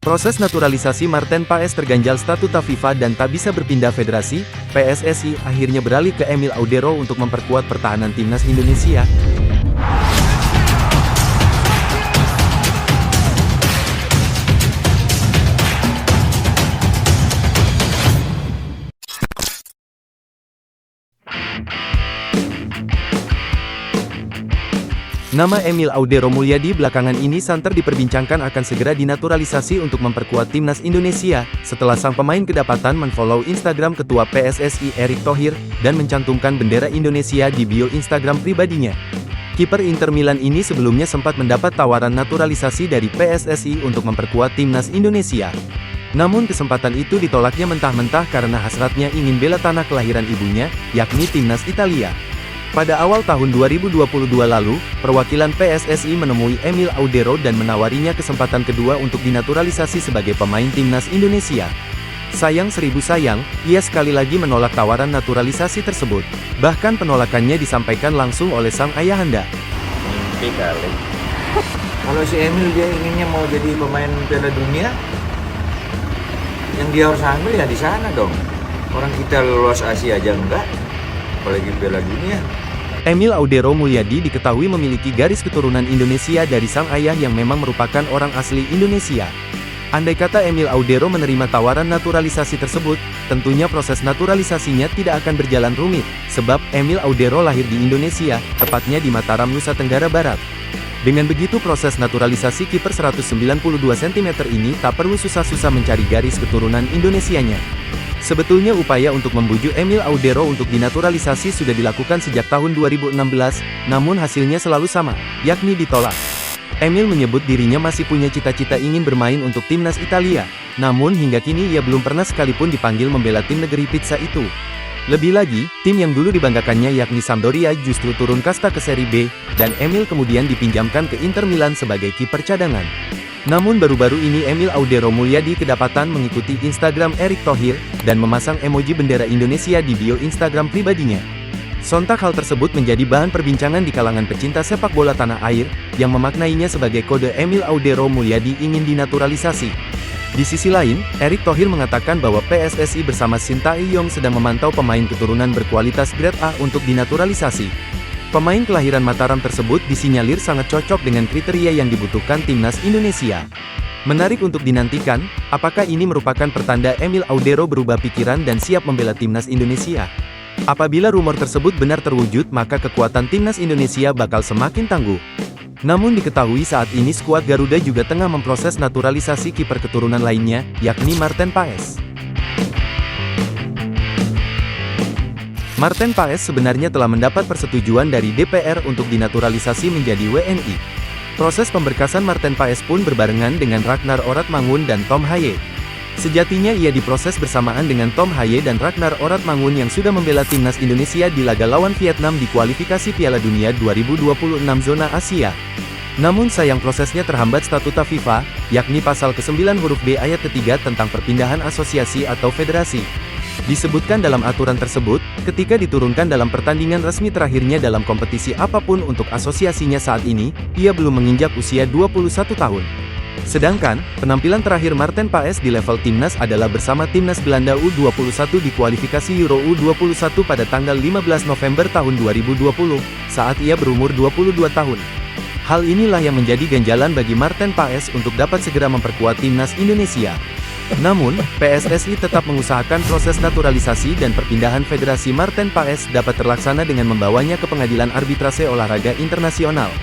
Proses naturalisasi Marten Paes terganjal statuta FIFA dan tak bisa berpindah federasi. PSSI akhirnya beralih ke Emil Audero untuk memperkuat pertahanan timnas Indonesia. Nama Emil Audero Mulyadi belakangan ini santer diperbincangkan akan segera dinaturalisasi untuk memperkuat timnas Indonesia, setelah sang pemain kedapatan menfollow Instagram Ketua PSSI Erick Thohir, dan mencantumkan bendera Indonesia di bio Instagram pribadinya. Kiper Inter Milan ini sebelumnya sempat mendapat tawaran naturalisasi dari PSSI untuk memperkuat timnas Indonesia. Namun kesempatan itu ditolaknya mentah-mentah karena hasratnya ingin bela tanah kelahiran ibunya, yakni timnas Italia. Pada awal tahun 2022 lalu, perwakilan PSSI menemui Emil Audero dan menawarinya kesempatan kedua untuk dinaturalisasi sebagai pemain timnas Indonesia. Sayang seribu sayang, ia sekali lagi menolak tawaran naturalisasi tersebut. Bahkan penolakannya disampaikan langsung oleh sang ayahanda. Mimpi kali. Kalau si Emil dia inginnya mau jadi pemain Piala Dunia, yang dia harus ambil ya di sana dong. Orang kita lolos Asia aja enggak, apalagi Piala Dunia. Emil Audero Mulyadi diketahui memiliki garis keturunan Indonesia dari sang ayah yang memang merupakan orang asli Indonesia. Andai kata Emil Audero menerima tawaran naturalisasi tersebut, tentunya proses naturalisasinya tidak akan berjalan rumit, sebab Emil Audero lahir di Indonesia, tepatnya di Mataram, Nusa Tenggara Barat. Dengan begitu proses naturalisasi kiper 192 cm ini tak perlu susah-susah mencari garis keturunan Indonesianya. Sebetulnya upaya untuk membujuk Emil Audero untuk dinaturalisasi sudah dilakukan sejak tahun 2016, namun hasilnya selalu sama, yakni ditolak. Emil menyebut dirinya masih punya cita-cita ingin bermain untuk timnas Italia, namun hingga kini ia belum pernah sekalipun dipanggil membela tim negeri pizza itu. Lebih lagi, tim yang dulu dibanggakannya yakni Sampdoria justru turun kasta ke Serie B, dan Emil kemudian dipinjamkan ke Inter Milan sebagai kiper cadangan. Namun baru-baru ini Emil Audero Mulyadi kedapatan mengikuti Instagram Erick Thohir, dan memasang emoji bendera Indonesia di bio Instagram pribadinya. Sontak hal tersebut menjadi bahan perbincangan di kalangan pecinta sepak bola tanah air, yang memaknainya sebagai kode Emil Audero Mulyadi ingin dinaturalisasi. Di sisi lain, Erick Thohir mengatakan bahwa PSSI bersama Sintayong sedang memantau pemain keturunan berkualitas grade A untuk dinaturalisasi. Pemain kelahiran Mataram tersebut disinyalir sangat cocok dengan kriteria yang dibutuhkan timnas Indonesia. Menarik untuk dinantikan, apakah ini merupakan pertanda Emil Audero berubah pikiran dan siap membela timnas Indonesia? Apabila rumor tersebut benar terwujud, maka kekuatan timnas Indonesia bakal semakin tangguh. Namun diketahui saat ini skuad Garuda juga tengah memproses naturalisasi kiper keturunan lainnya, yakni Marten Paes. Marten Paes sebenarnya telah mendapat persetujuan dari DPR untuk dinaturalisasi menjadi WNI. Proses pemberkasan Marten Paes pun berbarengan dengan Ragnar Oratmangun dan Tom Haye. Sejatinya ia diproses bersamaan dengan Tom Haye dan Ragnar Oratmangun yang sudah membela timnas Indonesia di laga lawan Vietnam di kualifikasi Piala Dunia 2026 zona Asia. Namun sayang prosesnya terhambat statuta FIFA, yakni pasal ke-9 huruf B ayat ketiga tentang perpindahan asosiasi atau federasi. Disebutkan dalam aturan tersebut, ketika diturunkan dalam pertandingan resmi terakhirnya dalam kompetisi apapun untuk asosiasinya saat ini, ia belum menginjak usia 21 tahun. Sedangkan, penampilan terakhir Marten Paes di level timnas adalah bersama timnas Belanda U21 di kualifikasi Euro U21 pada tanggal 15 November tahun 2020, saat ia berumur 22 tahun. Hal inilah yang menjadi ganjalan bagi Marten Paes untuk dapat segera memperkuat timnas Indonesia. Namun, PSSI tetap mengusahakan proses naturalisasi dan perpindahan federasi Marten Paes dapat terlaksana dengan membawanya ke Pengadilan Arbitrase Olahraga Internasional.